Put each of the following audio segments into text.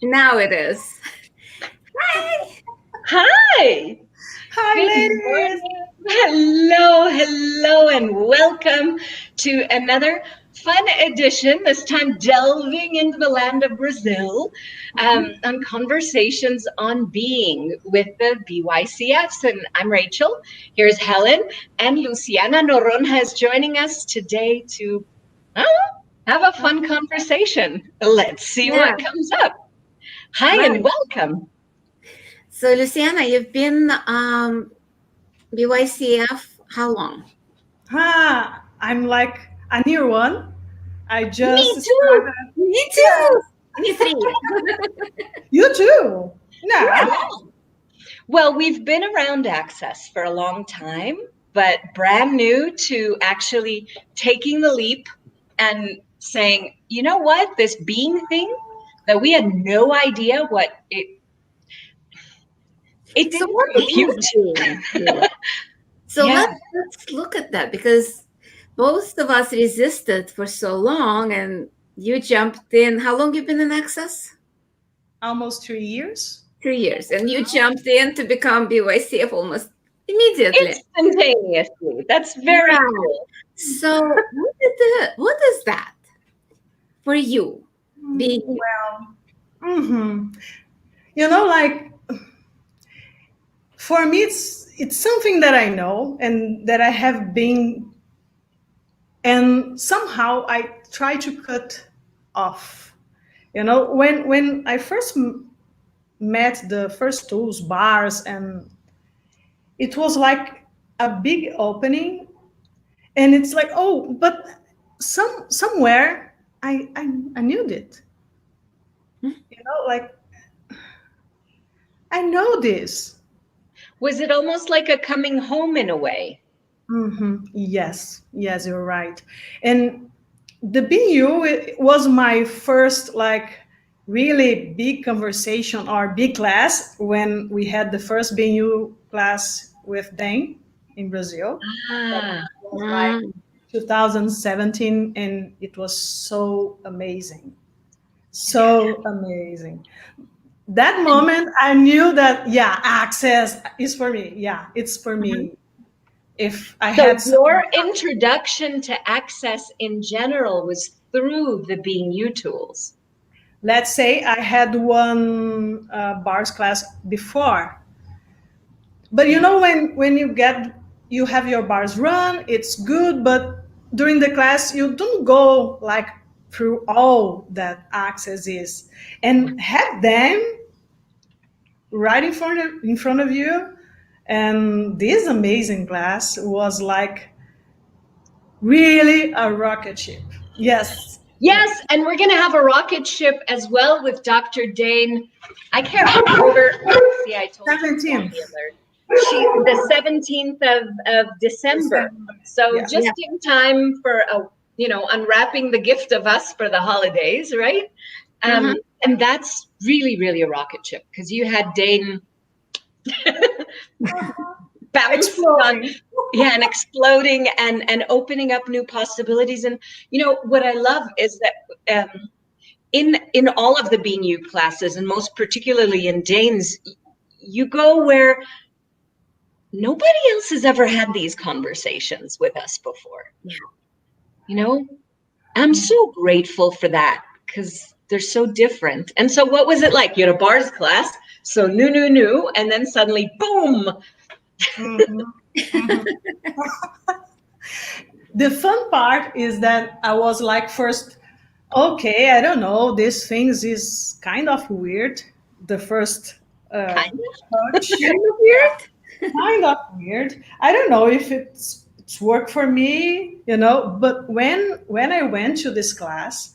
Now it is. Hi. Hi. Hi, Good ladies. morning. Hello, and welcome to another fun edition, this time delving into the land of Brazil, on conversations on being with the BYCFs. And I'm Rachel. Here's Helen, and Luciana Noronha is joining us today to have a fun conversation. Let's see Yeah. what comes up. Hi, Right. and welcome. So, Luciana, you've been BYCF how long? I'm like a new one. I Me just too. started. Me Yeah, too. 23. you too. Yeah. Yeah. Well, we've been around Access for a long time, but brand new to actually taking the leap and saying, you know what, this being thing that we had no idea what it So, didn't what compute. is being? So Yeah, let's look at that, because both of us resisted for so long, and you jumped in. How long you been in Access? Almost 3 years. 3 years, and you jumped in to become BYCF almost immediately. instantaneously. That's very Right. cool. So what is that for you? Being you? Well, like for me, it's something that I know and that I have been, and somehow I try to cut off. When I first met the first tools bars, and it was like a big opening, and it's like, oh, but somewhere I knew it, like I know this. Was it almost like a coming home in a way? Yes, you're right. And the BU was my first, like, really big conversation or big class when we had the first BU class with Dane in Brazil. That Ah, was like Mm. 2017, and it was so amazing. So amazing. That moment, I knew that, yeah, access is for me. Yeah, it's for Mhm. me. If I so had some, your introduction to Access in general was through the Being You tools. let's say I had one bars class before, but when you have your bars run, it's good, but during the class you don't go like through all that access is, and have them right in front of you. And this amazing class was like really a rocket ship. Yes. Yes, and we're going to have a rocket ship as well with Dr. Dane. I can't remember. See, I told you to go on 17th. the alert. The 17th of December. So Yeah. just in time for unwrapping the gift of us for the holidays, right? Mhm. And that's really, really a rocket ship, because you had Dane bouncing on, Exploring. and exploding and opening up new possibilities. And what I love is that in all of the Being You classes, and most particularly in Dane's, you go where nobody else has ever had these conversations with us before. I'm so grateful for that, because they're so different. And so what was it like? You had a bars class, so new, and then suddenly, boom. The fun part is that I was like, first, okay, I don't know, this things is kind of weird. The first Kind touch, Kind of weird. kind of weird. I don't know if it's work for me, But when I went to this class,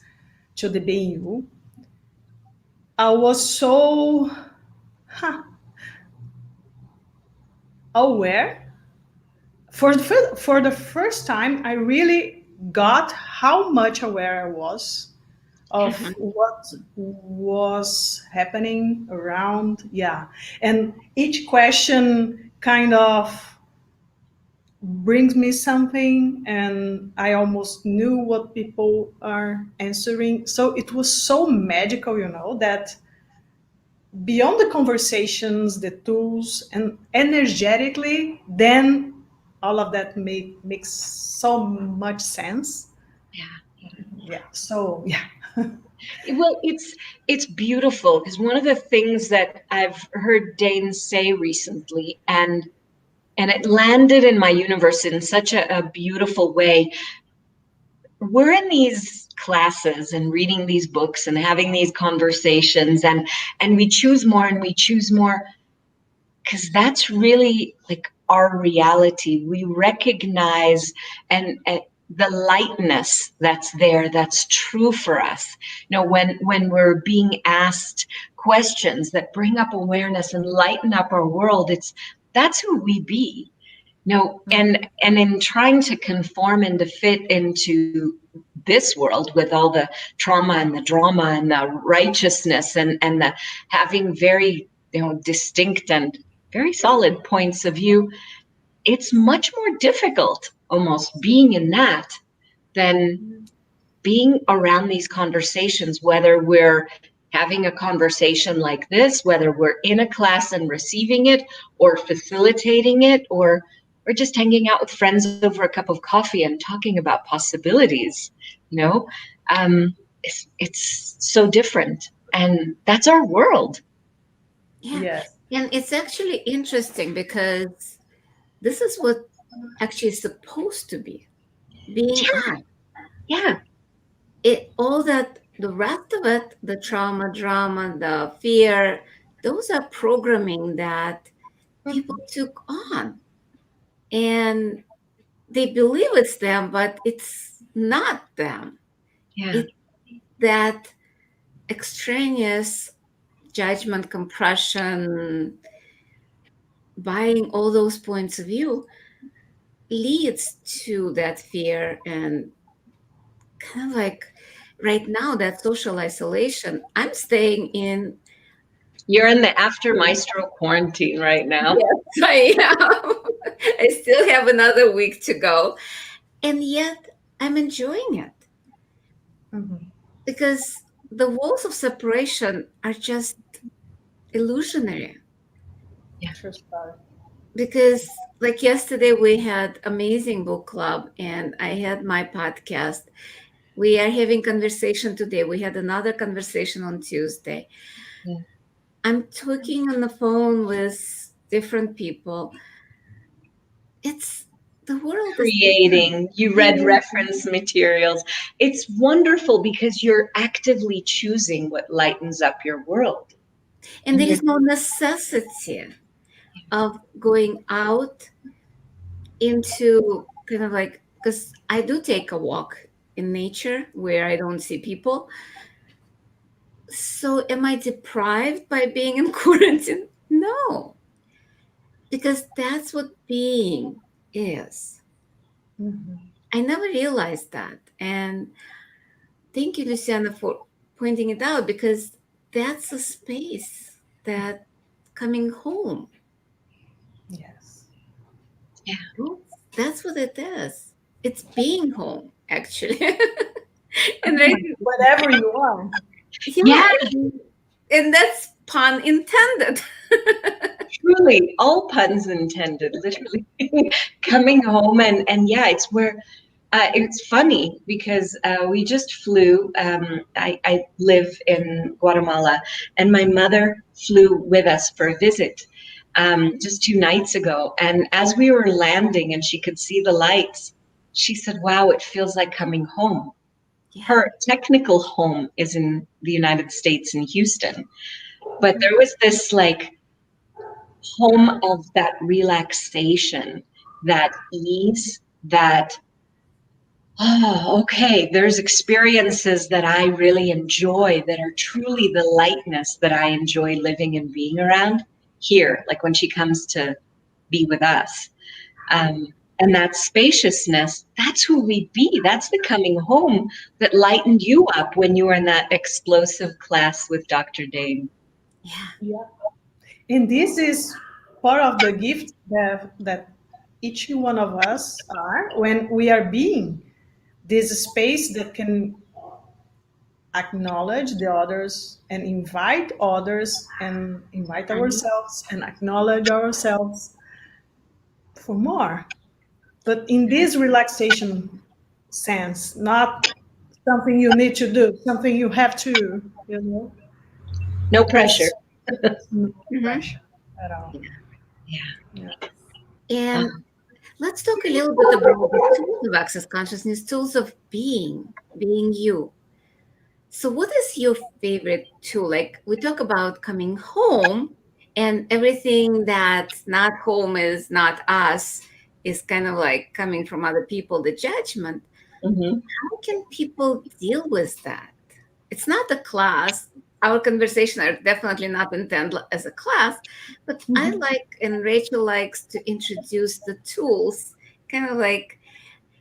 to the BU, I was so aware. For the first time, I really got how much aware I was of Mhm. what was happening around. Yeah. And each question kind of brings me something, and I almost knew what people are answering. So it was so magical, that beyond the conversations, the tools, and energetically, then all of that makes so much sense. Yeah. Yeah. So yeah. Well, it's beautiful because one of the things that I've heard Dane say recently, and it landed in my universe in such a beautiful way. We're in these classes and reading these books and having these conversations, and we choose more and we choose more because that's really like our reality. We recognize and the lightness that's there, that's true for us. You know, when we're being asked questions that bring up awareness and lighten up our world, that's who we be. No, and in trying to conform and to fit into this world with all the trauma and the drama and the righteousness and the having very, distinct and very solid points of view, it's much more difficult almost being in that than being around these conversations, whether we're having a conversation like this, whether we're in a class and receiving it or facilitating it, or just hanging out with friends over a cup of coffee and talking about possibilities, you know, it's so different. And that's our world. Yeah. Yes. And it's actually interesting because this is what actually is supposed to be being Yeah. art. Yeah. It all that the rest of it, the trauma, drama, the fear, those are programming that people took on. And they believe it's them, but it's not them. Yeah. It's that extraneous judgment, compression, buying all those points of view leads to that fear and kind of like right now that social isolation. I'm staying in. You're in the after maestro quarantine right now. Yes, I am. I still have another week to go, and yet I'm enjoying it Mhm. because the walls of separation are just illusionary. True story. Because like yesterday we had amazing book club and I had my podcast. We are having conversation today. We had another conversation on Tuesday. Yeah. I'm talking on the phone with different people. It's the world is different. Creating, you read reference materials. It's wonderful because you're actively choosing what lightens up your world. And And there you're, is no necessity of going out into kind of like, because I do take a walk in nature where I don't see people. So am I deprived by being in quarantine? No, because that's what being is. Mhm. I never realized that. And thank you, Luciana, for pointing it out because that's a space that coming home. Yes. yeah, That's what it is. It's being home, actually. And right, Whatever you are. yeah, yeah, and that's pun intended. truly, all puns intended, literally. Coming home and yeah, it's where it's funny because we just flew. I live in Guatemala, and my mother flew with us for a visit just 2 nights ago. And as we were landing and she could see the lights, she said, "Wow, it feels like coming home." Yeah, Her technical home is in the United States in Houston, but there was this like home of that relaxation, that ease, that okay, there's experiences that I really enjoy that are truly the lightness that I enjoy living and being around here, like when she comes to be with us. Um, and that spaciousness, that's who we be. That's the coming home that lightened you up when you were in that explosive class with Dr. Dane. yeah, Yeah. And this is part of the gift that each one of us are when we are being this space that can acknowledge the others and invite others and invite ourselves and acknowledge ourselves for more. But in this relaxation sense, not something you need to do, something you have to, you know. No pressure. It's no Mhm. pressure at all. Yeah. Yeah. And let's talk a little bit about the tools of access consciousness, tools of being you. So, what is your favorite tool? Like, we talk about coming home, and everything that's not home is not us, is kind of like coming from other people, the judgment. Mm-hmm. How can people deal with that? It's not a class. Our conversation are definitely not intended as a class, but I Mhm. like, and Rachel likes to introduce the tools, kind of like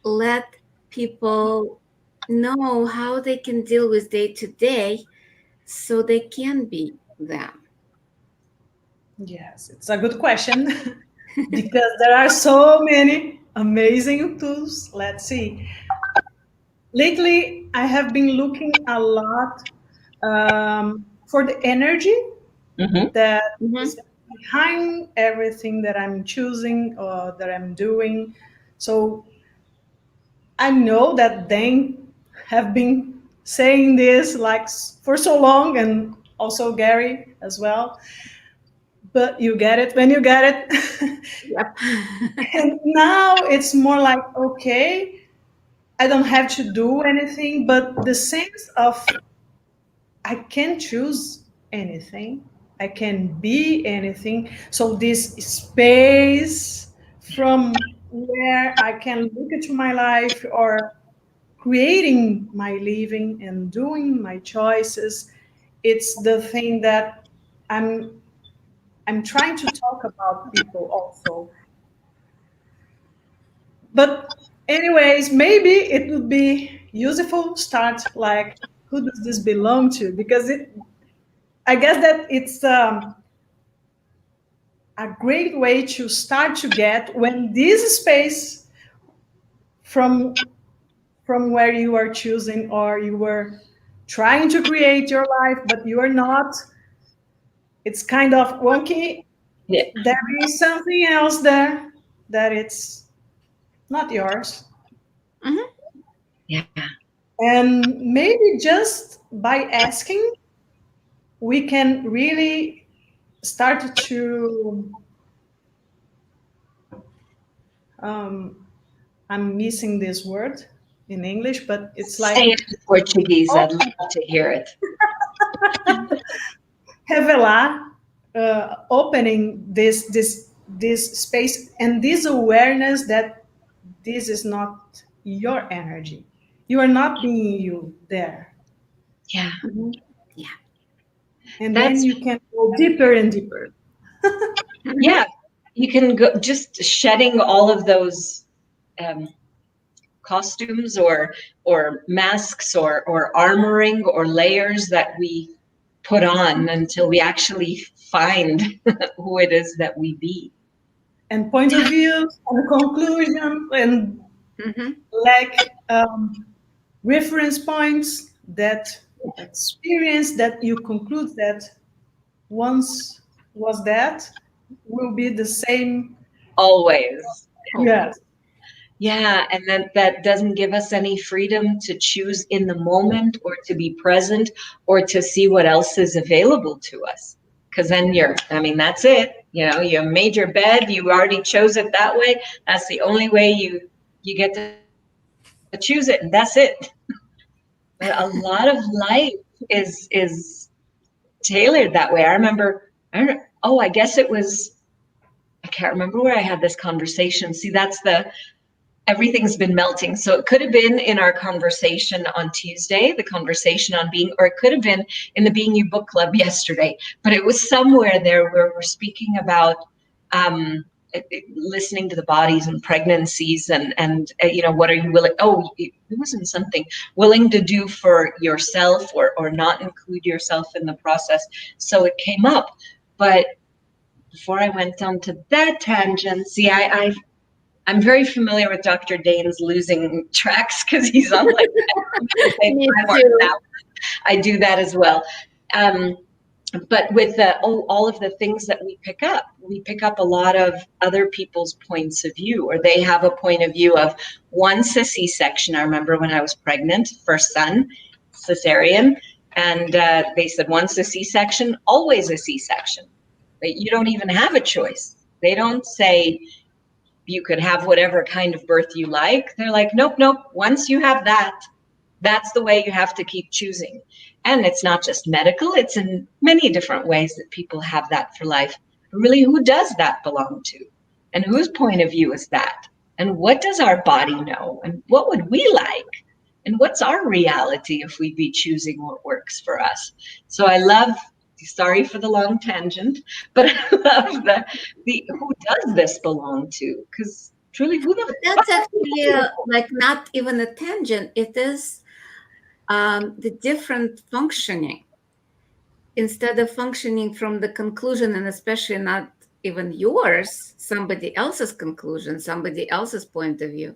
let people know how they can deal with day to day so they can be them. Yes, it's a good question because there are so many amazing tools. Let's see. Lately, I have been looking a lot for the energy Mm-hmm. that Mhm. is behind everything that I'm choosing or that I'm doing. So I know that they have been saying this like for so long, and also Gary as well. But you get it when you get it. Yep. And now it's more like, okay, I don't have to do anything, but the sense of I can choose anything, I can be anything. So this space from where I can look into my life or creating my living and doing my choices, it's the thing that I'm I'm trying to talk about people also. But anyways, maybe it would be useful start like who does this belong to? Because I guess that it's a great way to start to get when this space from from where you are choosing or you were trying to create your life, but you are not. It's kind of wonky. Yeah. There is something else there that it's not yours. Mhm. Yeah. And maybe just by asking, we can really start to. Um, I'm missing this word in English, but it's Say like it in Portuguese. I'd oh, love to hear it. revelar, opening this space and this awareness that this is not your energy. You are not being you there, Yeah. Mhm. Yeah. and then That's, you can go deeper and deeper. Mhm. yeah. You can go just shedding all of those um, costumes or masks or armoring or layers that we put on until we actually find who it is that we be. And point of views and conclusion and Mhm. like reference points that experience that you conclude that once was that will be the same. Always. Always. Yes. Yeah, and then that doesn't give us any freedom to choose in the moment or to be present or to see what else is available to us. Because then I mean, that's it. You made your bed, you already chose it that way. That's the only way you get to choose it, and that's it. But a lot of life is tailored that way. I remember, I guess it was, I can't remember where I had this conversation. See, everything's been melting. So it could have been in our conversation on Tuesday, the conversation on being, or it could have been in the Being You book club yesterday. But it was somewhere there where we're speaking about listening to the bodies and pregnancies and what are you willing? Oh, it wasn't something willing to do for yourself or not include yourself in the process. So it came up, but before I went on to that tangent, see, I'm very familiar with Dr. Dane's losing tracks because he's on like Me 5 hours too. now. I do that as well. Um, but with all of the things that we pick up a lot of other people's points of view, or they have a point of view of once a C-section. I remember when I was pregnant, first son, cesarean, and they said once a C-section, always a C-section. You don't even have a choice. They don't say you could have whatever kind of birth you like. They're like, nope, nope. Once you have that, that's the way you have to keep choosing. And it's not just medical, it's in many different ways that people have that for life. Really, who does that belong to? And whose point of view is that? And what does our body know? And what would we like? And what's our reality if we'd be choosing what works for us? So I love, sorry for the long tangent, but I love the who does this belong to? Because truly, who the That's actually like not even a tangent. It is the different functioning. Instead of functioning from the conclusion, and especially not even yours, somebody else's conclusion, somebody else's point of view,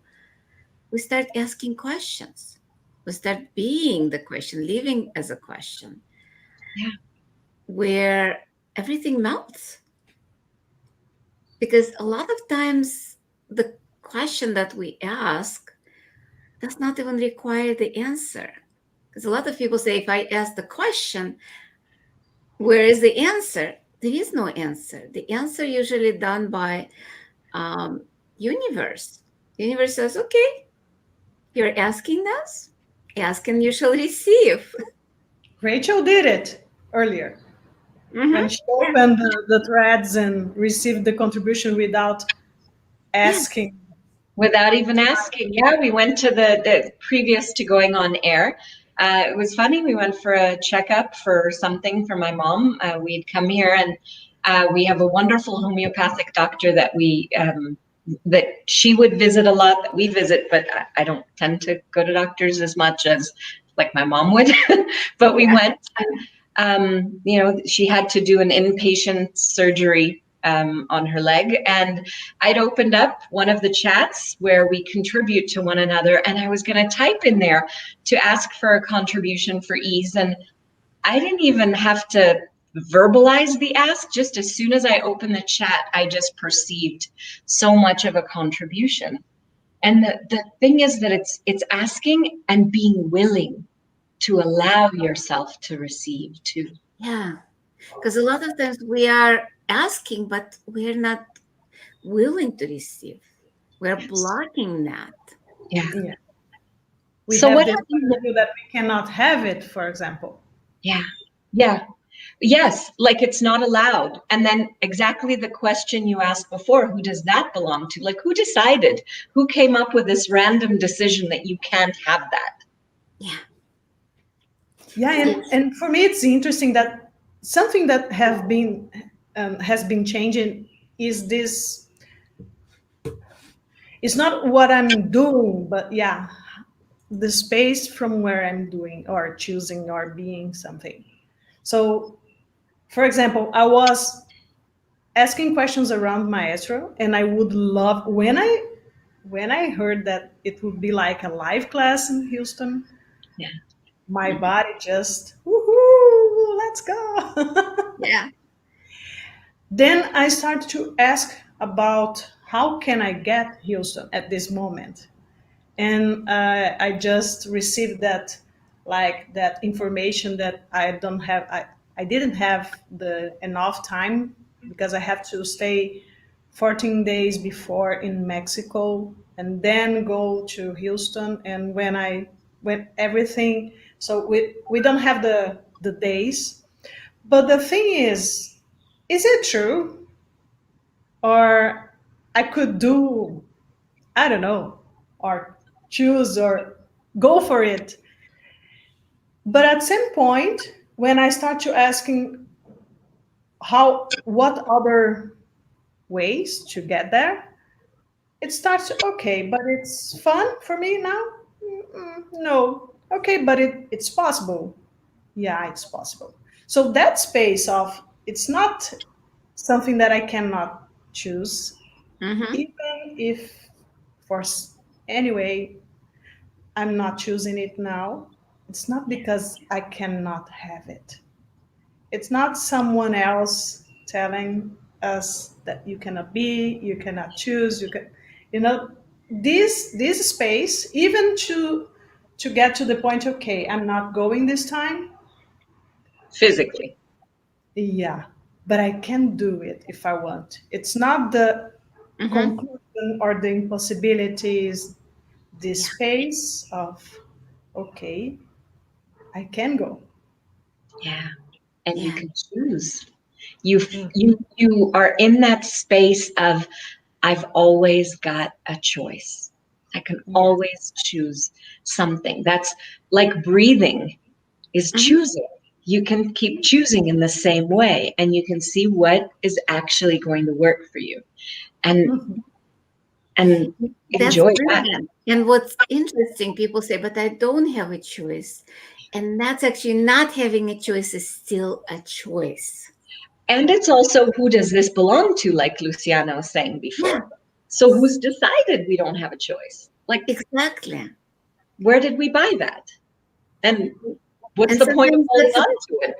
we start asking questions. We start being the question, living as a question, yeah. where everything melts. Because a lot of times the question that we ask does not even require the answer. Because a lot of people say, if I ask the question, where is the answer? There is no answer. The answer usually done by universe. The universe says, okay, you're asking us, ask and you shall receive. Rachel did it earlier when she opened the threads and received the contribution without Yeah. asking. Without even asking. Yeah, we went to the previous to going on air. It was funny. We went for a checkup for something for my mom. We'd come here, and we have a wonderful homeopathic doctor that that she would visit a lot, that we visit, but I don't tend to go to doctors as much as like my mom would. But we went. She had to do an inpatient surgery on her leg, and I'd opened up one of the chats where we contribute to one another, and I was going to type in there to ask for a contribution for ease, and I didn't even have to verbalize the ask. Just as soon as I opened the chat, I just perceived so much of a contribution. And the thing is that it's asking and being willing to allow yourself to receive too. Yeah. Because a lot of times we are asking, but we're not willing to receive. We're blocking that. Yeah. We So have what this have you point of view that we cannot have it, for example. Yeah. Yeah. Yes, like it's not allowed. And then exactly the question you asked before, who does that belong to? Like who decided? Who came up with this random decision that you can't have that? Yeah. Yeah, and for me, it's interesting that something that has been changing is this. It's not what I'm doing, but yeah, the space from where I'm doing or choosing or being something. So, for example, I was asking questions around Maestro, and I would love when I heard that it would be like a live class in Houston. Yeah. My body just woohoo, let's go. Yeah. Then I started to ask about how can I get Houston at this moment, and I just received that like that information that I don't have. I didn't have the enough time because I have to stay 14 days before in Mexico and then go to Houston. And when everything, so we don't have the days. But the thing is it true? Or I could do, I don't know, or choose or go for it. But at some point, when I start to asking what other ways to get there, it starts, okay, but it's fun for me now? No. Okay, but it's possible. Yeah, it's possible. So that space of, it's not something that I cannot choose, Mm-hmm. even if anyway I'm not choosing it now. It's not because I cannot have it. It's not someone else telling us that you cannot be, you cannot choose, you can, you know, this space, even to get to the point, okay, I'm not going this time. Physically. Yeah, but I can do it if I want. It's not the Mm-hmm. conclusion or the impossibilities, the Yeah. space of, okay, I can go. Yeah. And you Yeah. can choose. You are in that space of I've always got a choice. I can Yes. always choose something. That's like breathing is Mm-hmm. choosing. You can keep choosing in the same way and you can see what is actually going to work for you and Mhm. and That's enjoy that. brilliant. And what's interesting, people say, but I don't have a choice. And that's actually not having a choice is still a choice. And it's also who does this belong to, like Luciana was saying Yeah, before. So who's decided we don't have a choice? Like, exactly. where did we buy that? And what's And the point of sometimes holding that's on to it?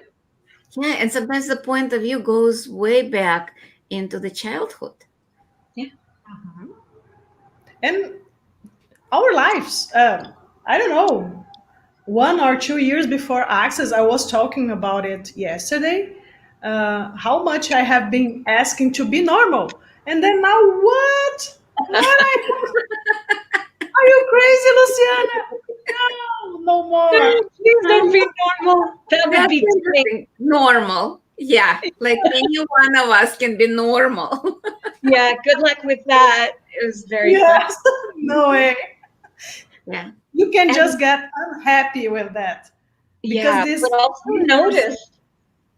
yeah, and sometimes the point of view goes way back into the childhood. Yeah. And our lives, I don't know, 1 or 2 years before Access, I was talking about it yesterday. How much I have been asking to be normal, and then now what? Why? Are you crazy, Luciana? No, no more. Please don't be normal. That would That's be stunning. interesting. Normal. Yeah, like any one of us can be normal. Yeah, good luck with that. It was very funny. Yes, no way. Yeah. You can And just get unhappy with that because yeah, but also this person. notice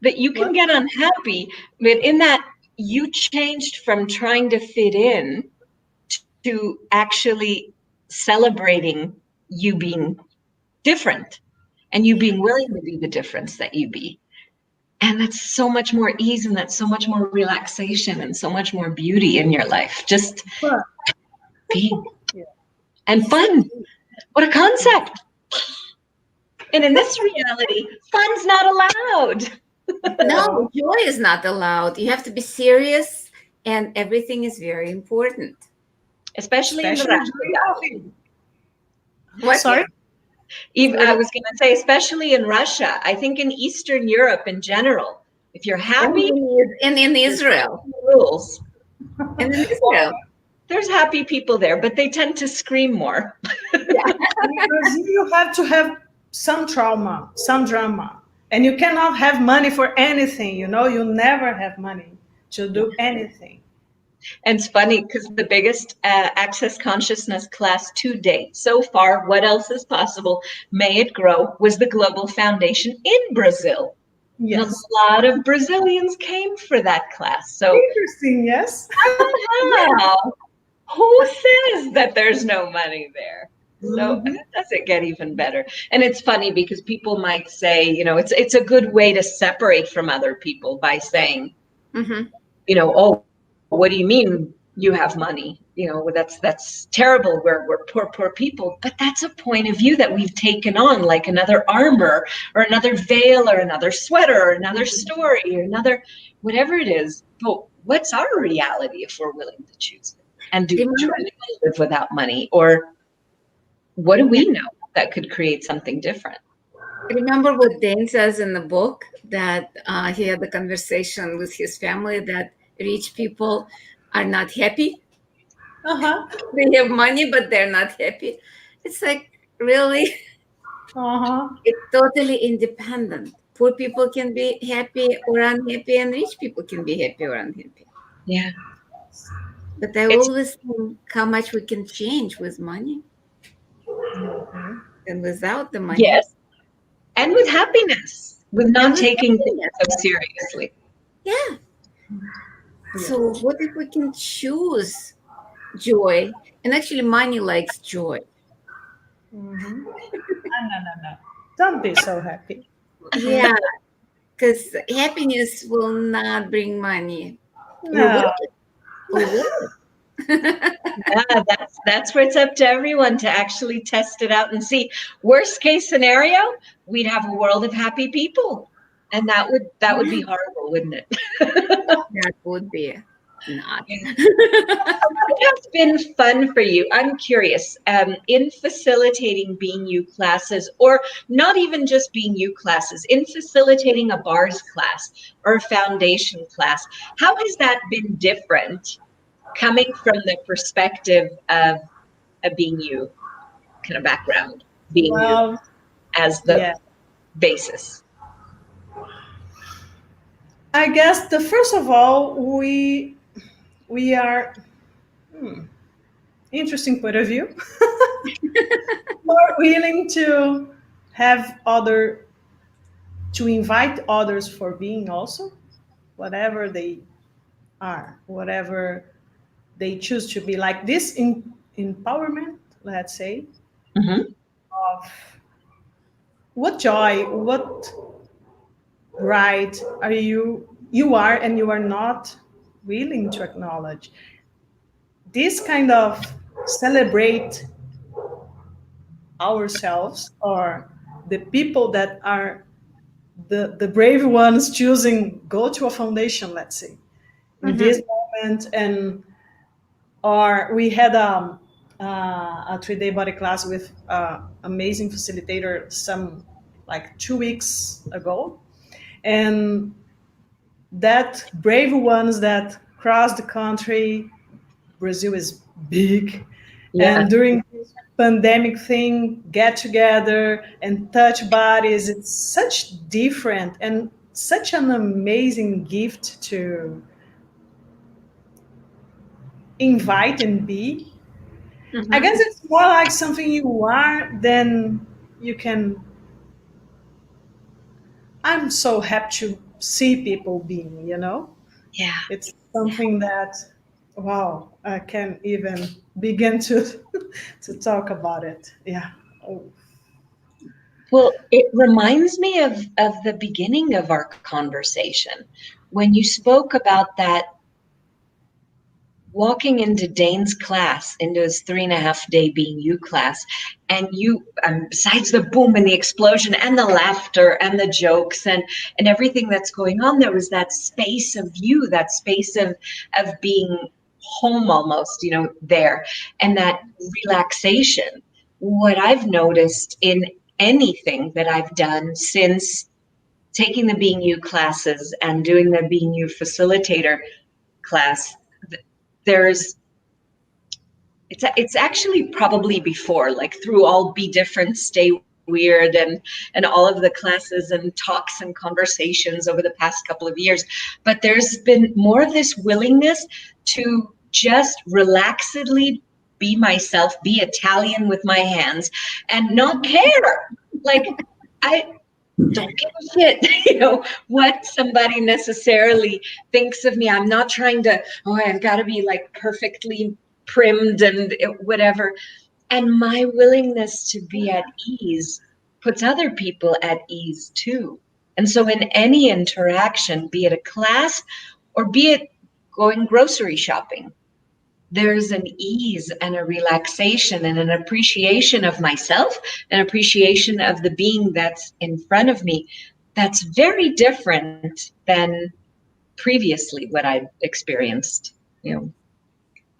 that you can What? get unhappy, but in that you changed from trying to fit in to actually celebrating you being different and you Yeah. being willing to be the difference that you be. And that's so much more ease and that's so much more relaxation and so much more beauty in your life. Just But being yeah. and fun. What a concept. And in this reality, fun's not allowed, No, No, joy is not allowed. You have to be serious, and everything is very important. especially in the especially Russian during reality. COVID. What? Sorry. Yeah. Even, What I is, was going to say, especially in Russia, I think in Eastern Europe in general, if you're happy, and in there's Israel. rules. And in Well, Israel. there's happy people there, but they tend to scream more. Yeah. And in Brazil, you have to have some trauma, some drama, and you cannot have money for anything. You never have money to Yeah. do anything. And it's funny because the biggest access consciousness class to date so far, what else is possible? May it grow was the Global Foundation in Brazil. And a Yes. lot of Brazilians came for that class. So Interesting. Yes. somehow, who says that there's no money there? So Mhm. does it get even better? And it's funny because people might say, it's a good way to separate from other people by saying, Mm-hmm. oh, what do you mean you have money? That's terrible. We're poor people. But that's a point of view that we've taken on, like another armor or another veil or another sweater or another story or another whatever it is. But what's our reality if we're willing to choose it? And do Remember, truly live without money? Or what do yeah. we know that could create something different? Remember what Dane says in the book that he had a conversation with his family that rich people are not happy. Uh huh. They have money, but they're not happy. It's like really, Uh huh. it's totally independent. Poor people can be happy or unhappy, and rich people can be happy or unhappy. Yeah. But I It's always think how much we can change with money and without the money. yes. And with happiness, with And not with taking things happiness. so seriously. Yeah. So Yes. what if we can choose joy? And actually, money likes joy. Mm-hmm. No, no, no. Don't be so happy. Yeah, because happiness will not bring money. Or will No. it? Or will it? Yeah, that's where it's up to everyone to actually test it out and see. Worst case scenario, we'd have a world of happy people. And that would be horrible, wouldn't it? That would be not. What has been fun for you? I'm curious, in facilitating Being You classes, or not even just Being You classes, in facilitating a bars class or a foundation class, how has that been different coming from the perspective of a Being You kind of background, Being You Well, as the yeah. basis? I guess the first of all, we are interesting point of view. More willing to have other to invite others for being also, whatever they are, whatever they choose to be. Like this empowerment, let's say, Mm-hmm. of what joy, what right are you are and you are not willing to acknowledge. This kind of celebrate ourselves or the people that are the brave ones choosing go to a foundation, let's say, in Mhm. this moment. And or we had a 3-day body class with amazing facilitator some like 2 weeks ago, and that brave ones that cross the country. Brazil is big, Yeah. and during this pandemic thing, get together and touch bodies. It's such different and such an amazing gift to invite and be. I Mhm. guess it's more like something you are than you can. I'm so happy to see people being, Yeah. It's something that, wow, I can't even begin to to talk about it. Yeah. Oh. Well, it reminds me of the beginning of our conversation when you spoke about that walking into Dane's class, into his 3.5 day Being You class, and you, besides the boom and the explosion and the laughter and the jokes and everything that's going on, there was that space of you, that space of being home almost, there, and that relaxation. What I've noticed in anything that I've done since taking the Being You classes and doing the Being You facilitator class, there's it's actually probably before, like through all Be Different, Stay Weird, and all of the classes and talks and conversations over the past couple of years. But there's been more of this willingness to just relaxedly be myself, be Italian with my hands, and not care. Like, I don't give a shit, what somebody necessarily thinks of me. I'm not trying to, I've got to be like perfectly primed and whatever. And my willingness to be at ease puts other people at ease too. And so in any interaction, be it a class or be it going grocery shopping, there's an ease and a relaxation and an appreciation of myself, an appreciation of the being that's in front of me, that's very different than previously what I've experienced,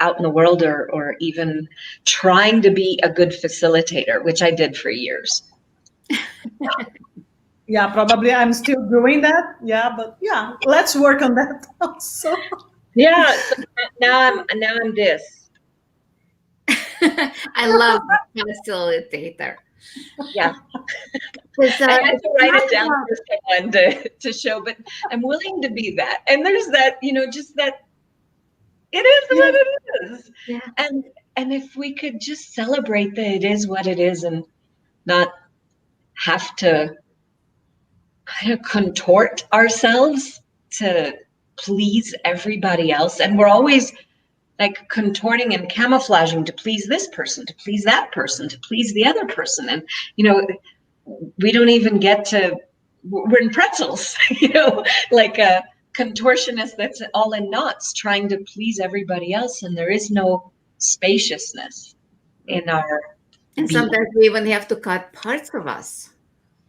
out in the world, or even trying to be a good facilitator, which I did for years. Yeah, probably I'm still doing that. Yeah, but yeah, let's work on that also. Yeah, so now I'm this. I love the facilitator. Yeah. Because I had to write it talk down about, for someone to show, but I'm willing to be that. And there's that, just that it is Yeah. what it is. yeah, And if we could just celebrate that it is what it is and not have to kind of contort ourselves to please everybody else. And we're always like contorting and camouflaging to please this person, to please that person, to please the other person. And, we don't even get to, we're in pretzels, like contortionist that's all in knots trying to please everybody else, and there is no spaciousness in our And being. sometimes we even have to cut parts of us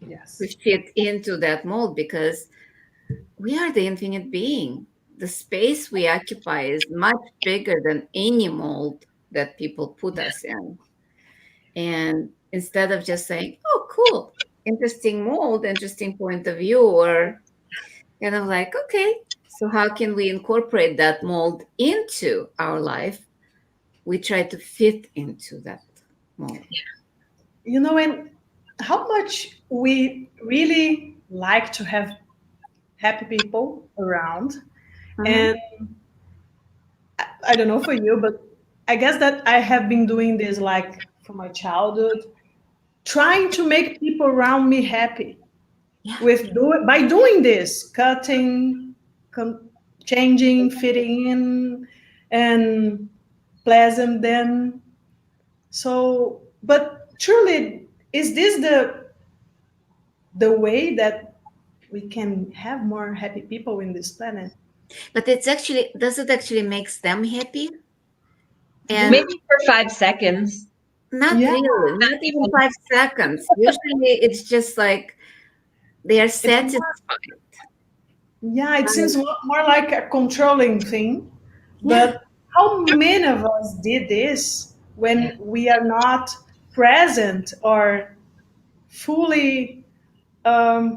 Yes. to fit into that mold because we are the infinite being. The space we occupy is much bigger than any mold that people put us in. And instead of just saying, oh, cool, interesting mold, interesting point of view, or kind of like, okay, so how can we incorporate that mold into our life? We try to fit into that mold. And how much we really like to have happy people around. Mhm. And I don't know for you, but I guess that I have been doing this like from my childhood, trying to make people around me happy Yeah. by doing this, cutting, com- changing, fitting in, and pleasant them. So, but truly, is this the way that we can have more happy people in this planet? But it's actually, does it actually makes them happy? And Yeah, Maybe for 5 seconds. not yeah. really, Not not even even. 5 seconds. Usually it's just like they are It's satisfied. Yeah, it By- seems more like a controlling thing. yeah. But how many of us did this Yeah. when we are not present or fully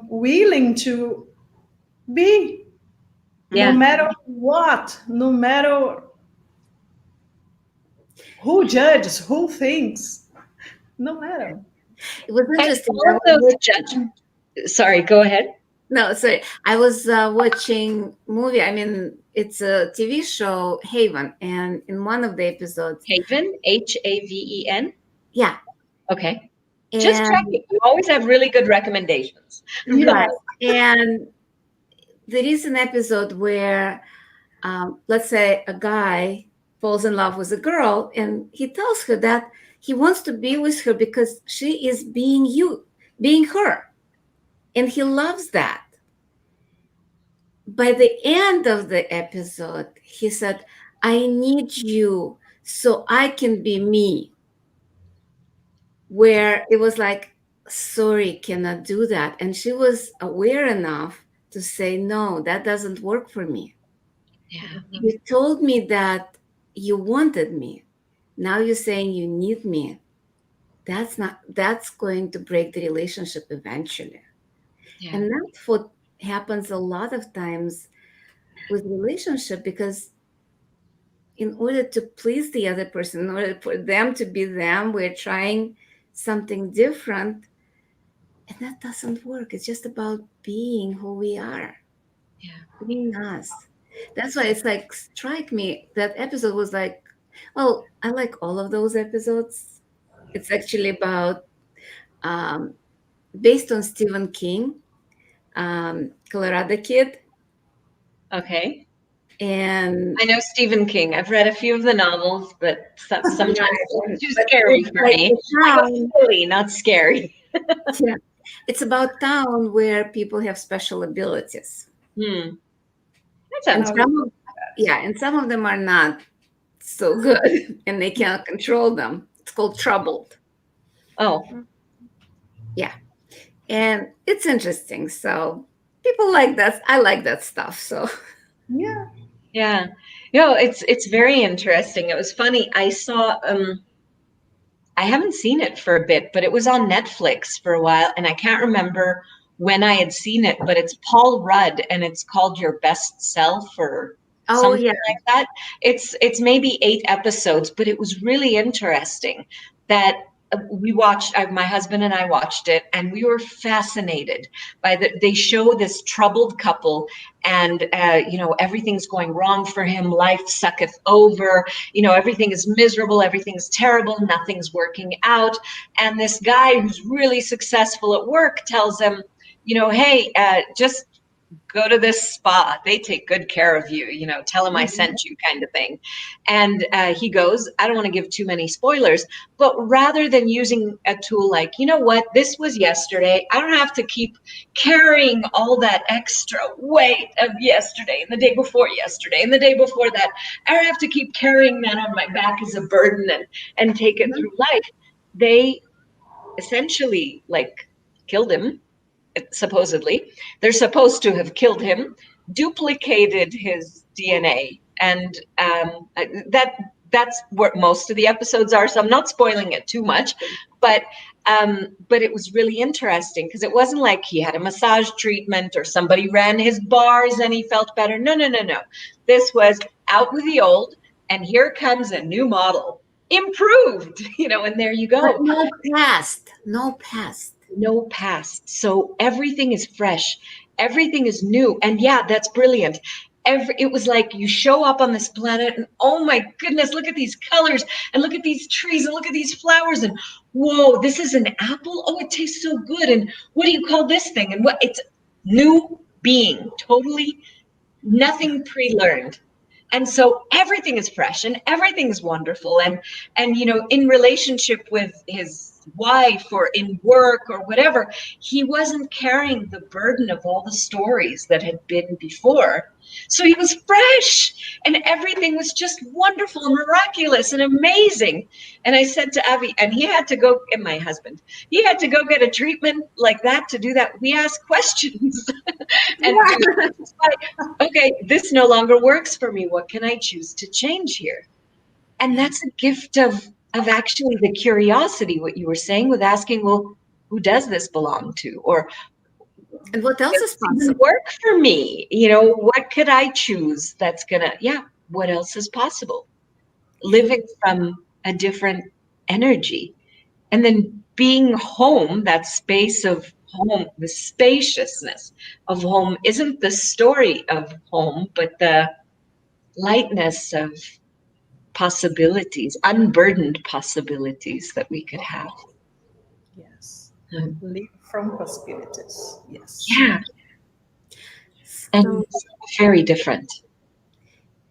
willing to be, no Yeah. matter what, no matter who judges, who thinks, no matter. It was And interesting. all of those judgments. Sorry, go ahead. No, sorry. I was watching movie. I mean, it's a TV show, Haven, and in one of the episodes, Haven, Haven. yeah, Okay. Just and checking. You always have really good recommendations. Yeah, right, and there is an episode where, let's say, a guy falls in love with a girl, and he tells her that he wants to be with her because she is being her, and he loves that. By the end of the episode, he said, I need you so I can be me. Where it was like, sorry, cannot do that. And she was aware enough to say, no, that doesn't work for me. Yeah. You told me that you wanted me. Now you're saying you need me. That's going to break the relationship eventually. Yeah. And that's what happens a lot of times with relationship because in order to please the other person, in order for them to be them, we're trying something different. And that doesn't work. It's just about being who we are, Yeah. being us. That's why it's like, strike me. That episode was like, well, I like all of those episodes. It's actually about, um, based on Stephen King, Colorado Kid. Okay. And I know Stephen King. I've read a few of the novels, but sometimes yes, it's too but scary it's for like me. the I go town. silly, not scary. Yeah. It's about town where people have special abilities. Hmm. That And sounds I cool. love some of, that. yeah, and some of them are not so good and they can't control them. It's called Troubled. Oh, Yeah. And it's interesting. So people like that. I like that stuff. So Yeah, yeah. No, it's very interesting. It was funny. I haven't seen it for a bit, but it was on Netflix for a while, and I can't remember when I had seen it, but it's Paul Rudd and it's called Your Best Self or oh something yeah. like that. It's maybe 8 episodes, but it was really interesting that we watched, my husband and I watched it, and we were fascinated by they show this troubled couple, and everything's going wrong for him. Life sucketh over. Everything is miserable. Everything's terrible. Nothing's working out. And this guy who's really successful at work tells him, hey, just go to this spa. They take good care of you, you know, tell them I sent you kind of thing. And he goes, I don't want to give too many spoilers, but rather than using a tool like, you know what, this was yesterday. I don't have to keep carrying all that extra weight of yesterday and the day before yesterday and the day before that. I don't have to keep carrying that on my back as a burden and take it through life. They essentially like killed him, supposedly. They're supposed to have killed him, duplicated his DNA, and that's what most of the episodes are. So I'm not spoiling it too much, but it was really interesting because it wasn't like he had a massage treatment or somebody ran his bars and he felt better. No. This was out with the old, and here comes a new model, improved, you know, and there you go. But no past, no past. No past. So everything is fresh. Everything is new. And yeah, that's brilliant. It was like you show up on this planet and oh my goodness, look at these colors and look at these trees and look at these flowers and whoa, this is an apple. Oh, it tastes so good. And what do you call this thing? And what it's new being, totally nothing pre-learned. And so everything is fresh and everything is wonderful. And you know, in relationship with his wife or in work or whatever, he wasn't carrying the burden of all the stories that had been before. So he was fresh and everything was just wonderful and miraculous and amazing. And I said to Avi, and he had to go, and my husband, he had to go get a treatment like that to do that. We asked questions. And like, okay, this no longer works for me. What can I choose to change here? And that's a gift of actually the curiosity, what you were saying with asking, well, who does this belong to? Or and what else is possible? Work for me? You know, what could I choose that's gonna, what else is possible? Living from a different energy. And then being home, that space of home, the spaciousness of home isn't the story of home, but the lightness of possibilities, unburdened possibilities that we could have. Yes. Live from possibilities. Yes. Yeah. And very different.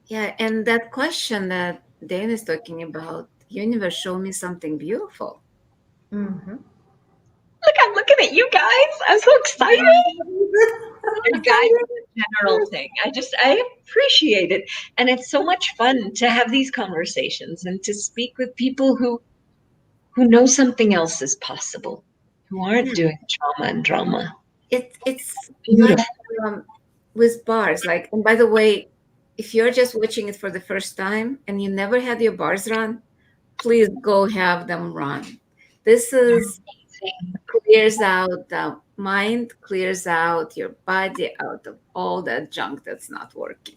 Yeah, and that question that Dan is talking about, universe, show me something beautiful. Mm-hmm. Look, I'm looking at you guys. I'm so excited. You guys are the general thing. I appreciate it. And it's so much fun to have these conversations and to speak with people who know something else is possible, who aren't doing trauma and drama. It's like, with bars. Like, and by the way, if you're just watching it for the first time and you never had your bars run, please go have them run. This is clears out the mind, clears out your body, out of all that junk that's not working.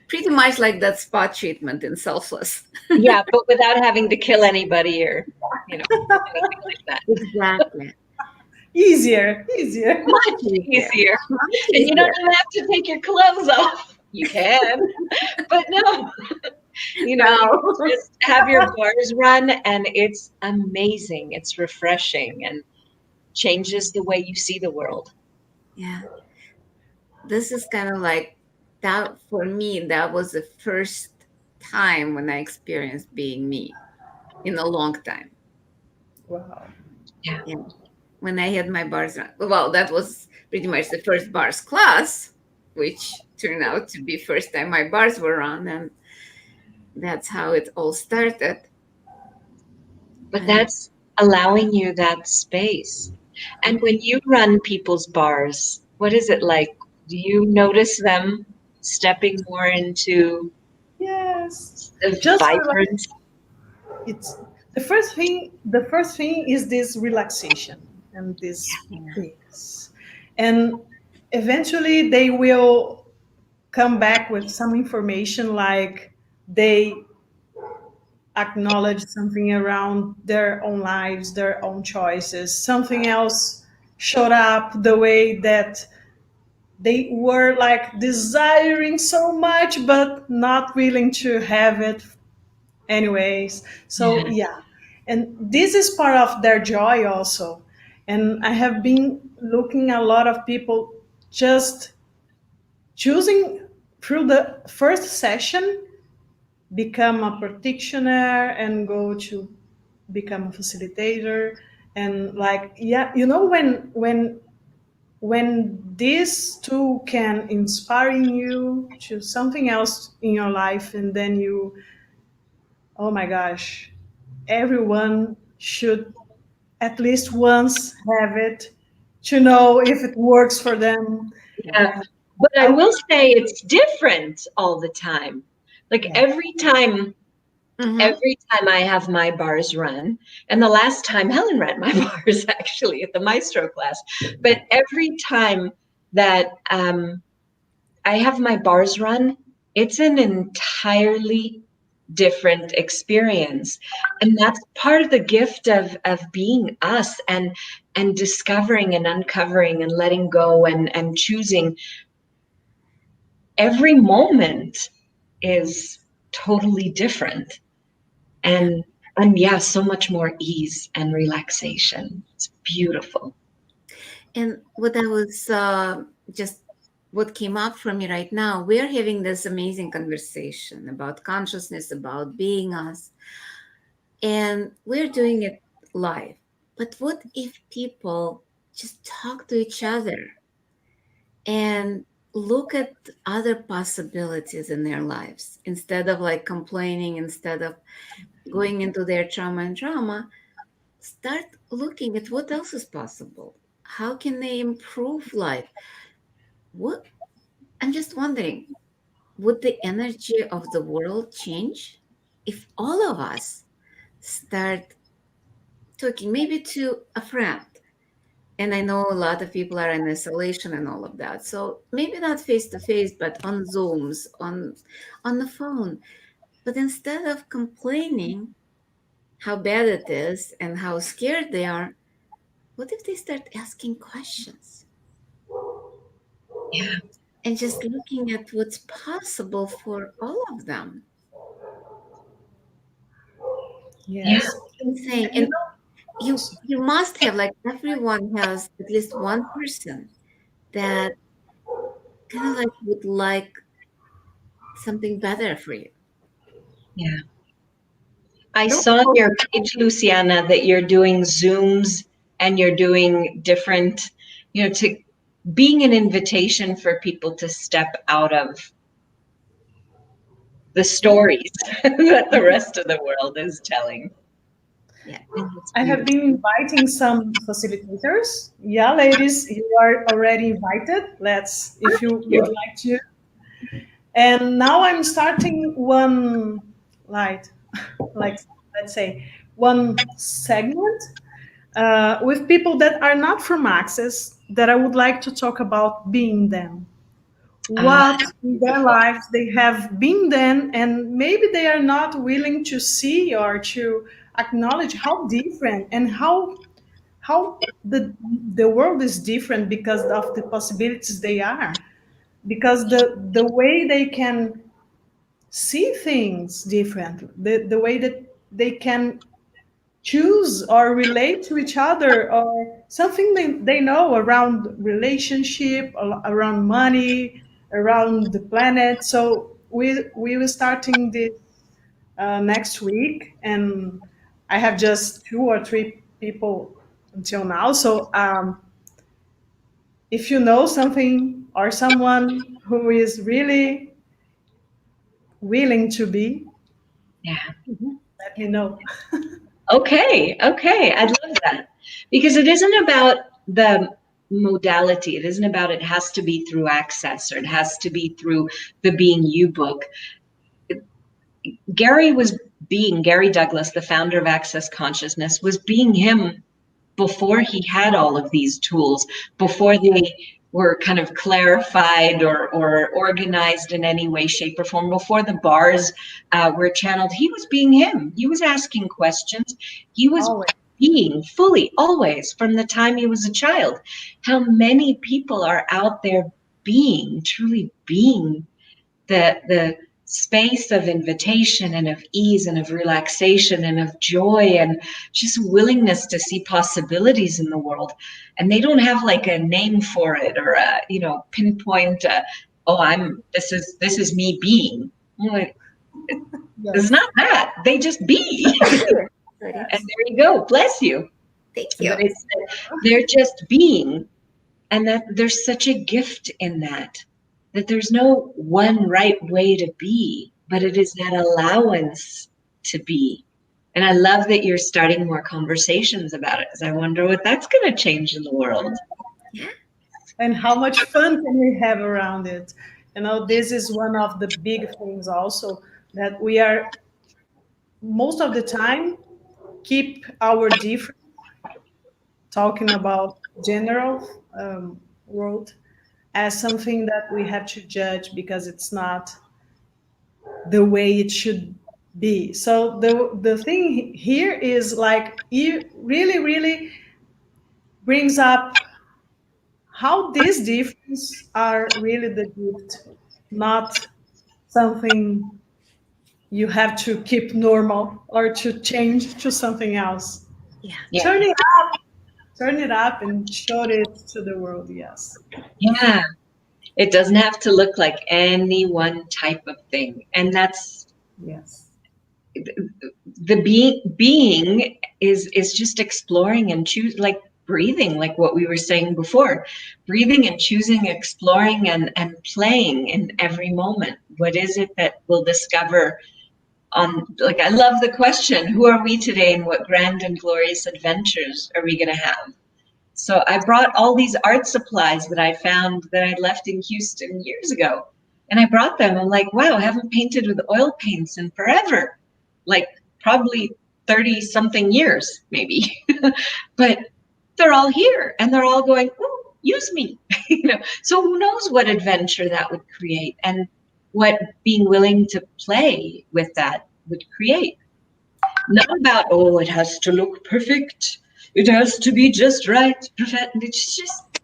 Pretty much like that spa treatment in Selfless. Yeah, but without having to kill anybody or, you know, anything like that. Exactly. Easier. Much easier. And you don't even have to take your clothes off. You can, but no. You know, just have your bars run and it's amazing. It's refreshing and changes the way you see the world. Yeah. This is kind of like that for me. That was the first time when I experienced being me in a long time. Wow. Yeah. When I had my bars run. Well, that was pretty much the first bars class, which turned out to be first time my bars were run, and that's how it all started. But that's allowing you that space. And when you run people's bars, what is it like? Do you notice them stepping more into just vibrance? It's the first thing. The first thing is this relaxation and this peace, and eventually they will come back with some information, like they acknowledge something around their own lives, their own choices. Something else showed up the way that they were like desiring so much, but not willing to have it anyways. So yeah, and this is part of their joy also. And I have been looking a lot of people just choosing through the first session become a practitioner and go to become a facilitator. And like, yeah, you know, when these two can inspire you to something else in your life, and then you, oh my gosh, everyone should at least once have it to know if it works for them. Yeah. But I I, will say it's different all the time. Like yeah. every time I have my bars run, and the last time Helen ran my bars actually at the Maestro class, but every time that I have my bars run, it's an entirely different experience. And that's part of the gift of being us and discovering and uncovering and letting go and choosing. Every moment is totally different. And yeah, so much more ease and relaxation. It's beautiful. And what I was just what came up for me right now, we're having this amazing conversation about consciousness, about being us, and we're doing it live. But what if people just talk to each other and look at other possibilities in their lives instead of like complaining, instead of going into their trauma and drama? Start looking at what else is possible. How can they improve life? What I'm just wondering, would the energy of the world change if all of us start talking, maybe to a friend? And I know a lot of people are in isolation and all of that. So maybe not face to face, but on Zooms, on the phone. But instead of complaining how bad it is and how scared they are, what if they start asking questions Yeah. and just looking at what's possible for all of them? Yeah. Yes. I'm saying, You and you must have, like, everyone has at least one person that kind of like would like something better for you. Yeah. I know, saw on your page, Luciana, that you're doing Zooms and you're doing different, to being an invitation for people to step out of the Yeah, stories that the rest of the world is telling. yeah. And it's I have beautiful. been inviting some facilitators. Yeah, ladies, you are already invited. Let's, if you would like to. And now I'm starting one, like, like let's say, one segment with people that are not from Access, that I would like to talk about being them. Ah, What in their beautiful. lives they have been then, and maybe they are not willing to see or to acknowledge how different and how the world is different because of the possibilities they are, because the way they can see things different, the way that they can choose or relate to each other, or something they know around relationship, around money, around the planet. So we were starting this next week, and I have just 2 or 3 people until now. So if you know something or someone who is really willing to be, Yeah. Mhm. let me Yeah. know. Okay. Okay. I love that because it isn't about the modality. It isn't about it has to be through Access or it has to be through the Being You book. Gary Douglas, the founder of Access Consciousness, was being him before he had all of these tools, before they were kind of clarified or organized in any way, shape, or form, before the bars were channeled. He was being him. He was asking questions. He was Always. being fully, always, from the time he was a child. How many people are out there being, truly being the space of invitation and of ease and of relaxation and of joy and just willingness to see possibilities in the world, and they don't have like a name for it or a pinpoint oh, this is me being. I'm like, it's Yes. not that. They just be. Sorry. And there you go. Bless you. Thank But you. it's they're just being, and that there's such a gift in that there's no one right way to be, but it is that allowance to be. And I love that you're starting more conversations about it, because I wonder what that's going to change in the world. Yeah. And how much fun can we have around it? You know, this is one of the big things also, that we are most of the time keep our different, talking about general world, as something that we have to judge because it's not the way it should be. So the thing here is like, it really really brings up how these differences are really the gift, not something you have to keep normal or to change to something else. Yeah. Yeah. Turn it turn it up and show it to the world. Yes. Yeah. It doesn't have to look like any one type of thing. And that's Yes. the being is just exploring and choose, like breathing, like what we were saying before, breathing and choosing, exploring and playing in every moment. What is it that we'll discover on, like, I love the question, who are we today and what grand and glorious adventures are we going to have? So I brought all these art supplies that I found that I'd left in Houston years ago. And I brought them. I'm like, wow, I haven't painted with oil paints in forever. Like probably 30 something years, maybe. But they're all here and they're all going, oh, use me. So who knows what adventure that would create and what being willing to play with that would create. Not about, oh, it has to look perfect. It has to be just right. It's just,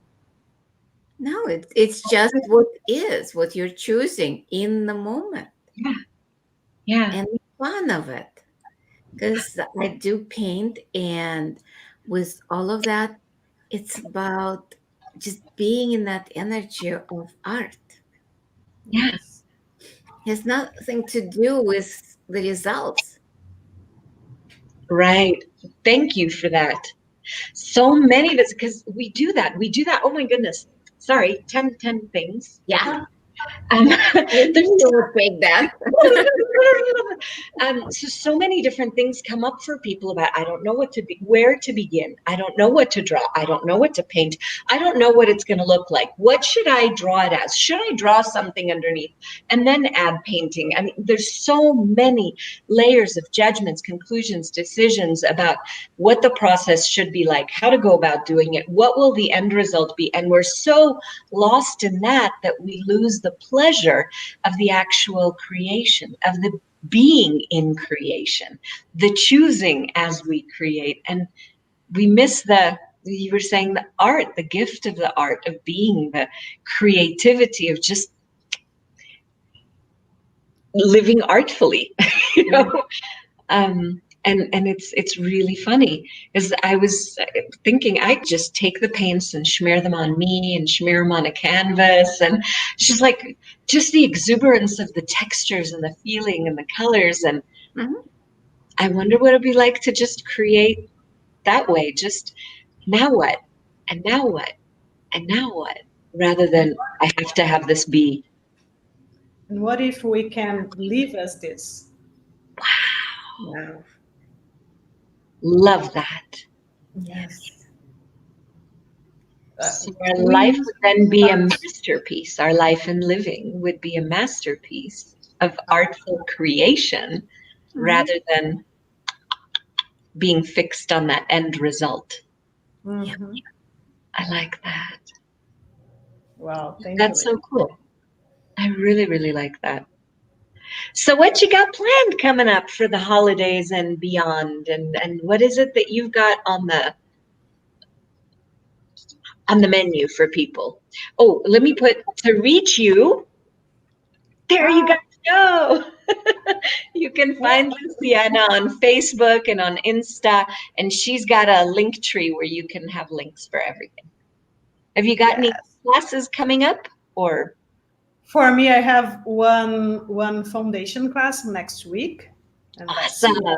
No, it's just what is, what you're choosing in the moment, yeah, yeah, and the fun of it. Because I do paint, and with all of that, it's about just being in that energy of art. yeah, Yes. It has nothing to do with the results. right. Thank you for that. So many of us, because we do that. We do that. Oh my goodness. Sorry, 10 things. Yeah, Um, I there's knew you would take that. so many different things come up for people about, I don't know where to begin. I don't know what to draw. I don't know what to paint. I don't know what it's going to look like. What should I draw it as? Should I draw something underneath and then add painting? I mean, there's so many layers of judgments, conclusions, decisions about what the process should be like, how to go about doing it, what will the end result be? And we're so lost in that we lose the pleasure of the actual creation, of the being in creation, the choosing as we create. And we miss you were saying, the art, the gift of the art of being, the creativity of just living artfully, you know? And it's really funny, because I was thinking I just take the paints and smear them on me and smear them on a canvas, and she's like, just the exuberance of the textures and the feeling and the colors, and Mhm. I wonder what it'd be like to just create that way, just now what, and now what, and now what, rather than I have to have this be. And what if we can live as this? Wow. Love that. Yes. Yes. So our life We would then be a masterpiece. Our life and living would be a masterpiece of artful creation, Mhm. rather than being fixed on that end result. Yeah. Mhm. I like that. Wow, thank you, That's so lady. cool. I really, really like that. So what you got planned coming up for the holidays and beyond? And what is it that you've got on the menu for people? Oh, let me put, to reach you. There you Ah, guys go. You can find Luciana on Facebook and on Insta, and she's got a link tree where you can have links for everything. Have you got any yes. classes coming up, or? For me, I have one foundation class next week, and that's Awesome. it.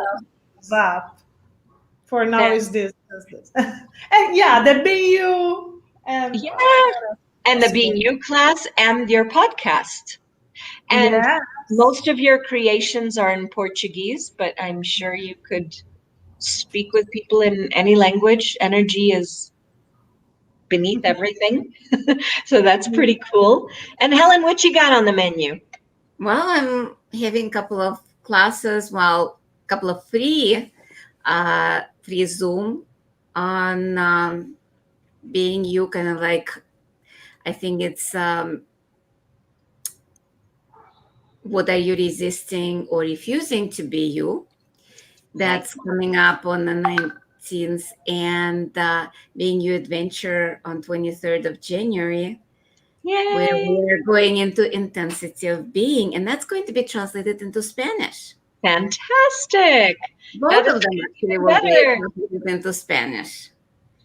That for now That- is this. And yeah, the BU and yeah. And the that's Being good. You class and your podcast. And Yes. most of your creations are in Portuguese, but I'm sure you could speak with people in any language. Energy is beneath everything. So that's pretty cool. And Helen, what you got on the menu? Well, I'm having a couple of classes, well, a couple of free Zoom on being you, kind of like, I think it's what are you resisting or refusing to be you? That's coming up on the 19th, and being you adventure on 23rd of January, where Yay! we're going into intensity of being, and that's going to be translated into Spanish. Fantastic. How Both does of them it actually get will be better? translated into Spanish.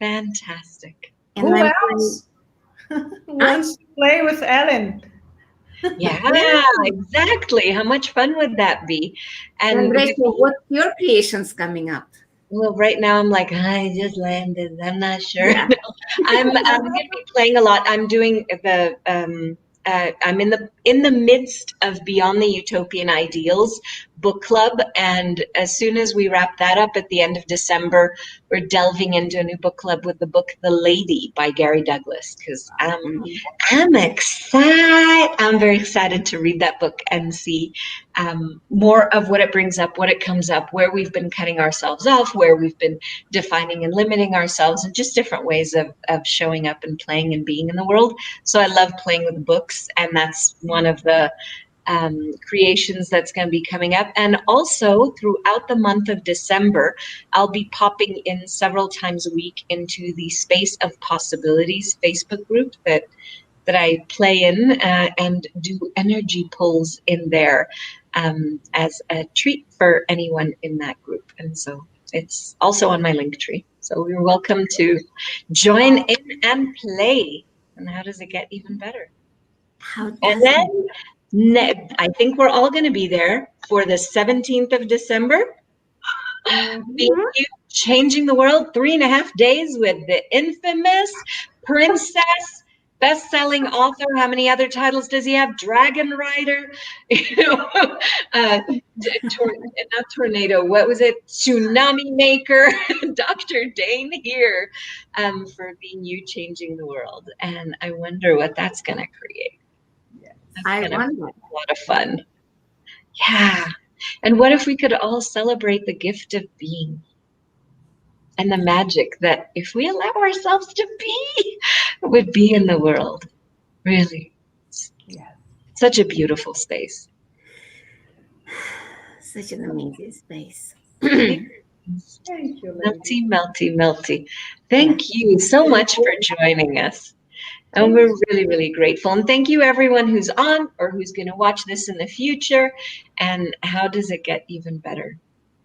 Fantastic. And Who I'm else I, wants to play with Ellen? Yeah, exactly. How much fun would that be? and And Rachel, what's your creations coming up? well, right now I'm like, I just landed. I'm not sure. Yeah. I'm going to be playing a lot. I'm doing I'm in the midst of Beyond the Utopian Ideals book club, and as soon as we wrap that up at the end of December, we're delving into a new book club with the book The Lady by Gary Douglas, because I'm excited. I'm very excited to read that book and see more of what it brings up, what it comes up, where we've been cutting ourselves off, where we've been defining and limiting ourselves, and just different ways of showing up and playing and being in the world. So I love playing with books, and that's one of the creations that's going to be coming up. And also throughout the month of December, I'll be popping in several times a week into the Space of Possibilities Facebook group that I play in and do energy pulls in there as a treat for anyone in that group. And so it's also on my link tree. So you're welcome to join in and play. And how does it get even better? How And does it? then I think we're all going to be there for the 17th of December. Being Mhm. You, Changing the World, 3.5 days with the infamous Princess, best-selling author. How many other titles does he have? Dragon Rider, not Tornado. What was it? Tsunami Maker, Dr. Dane here, for Being You, Changing the World. And I wonder what that's going to create. That's I going to be wonder. a lot of fun. Yeah. And what if we could all celebrate the gift of being and the magic that if we allow ourselves to be, would be in the world? Really. Yeah. Such a beautiful space. Such an amazing space. Thank you, Melty, lady. melty, melty. Thank you so much for joining us. And Thank we're really, really grateful. And thank you, everyone who's on or who's going to watch this in the future. And how does it get even better?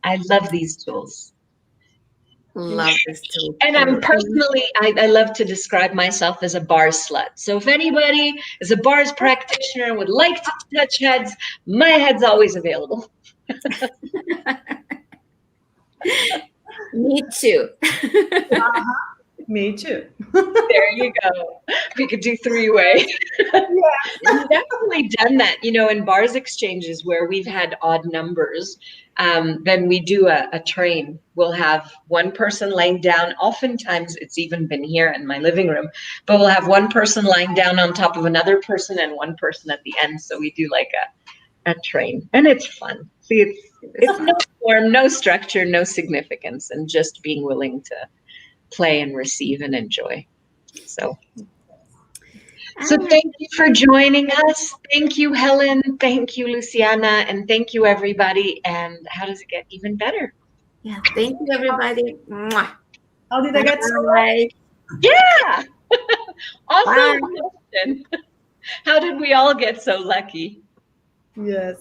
I love these tools. Love this too. And I'm personally, I love to describe myself as a bars slut. So if anybody is a bars practitioner and would like to touch heads, my head's always available. Me too. Me too. There you go. We could do three-way. We've definitely done that, in bars exchanges where we've had odd numbers. Then we do a train. We'll have one person lying down. Oftentimes it's even been here in my living room, but we'll have one person lying down on top of another person and one person at the end. So we do like a train, and it's fun. See, it's no form, no structure, no significance, and just being willing to play and receive and enjoy. So thank you for joining us. Thank you, Helen. Thank you, Luciana. And thank you, everybody. And how does it get even better? Yeah, thank you, everybody. Mwah. How did I get so Bye. Yeah. Awesome Bye. question. How did we all get so lucky? Yes.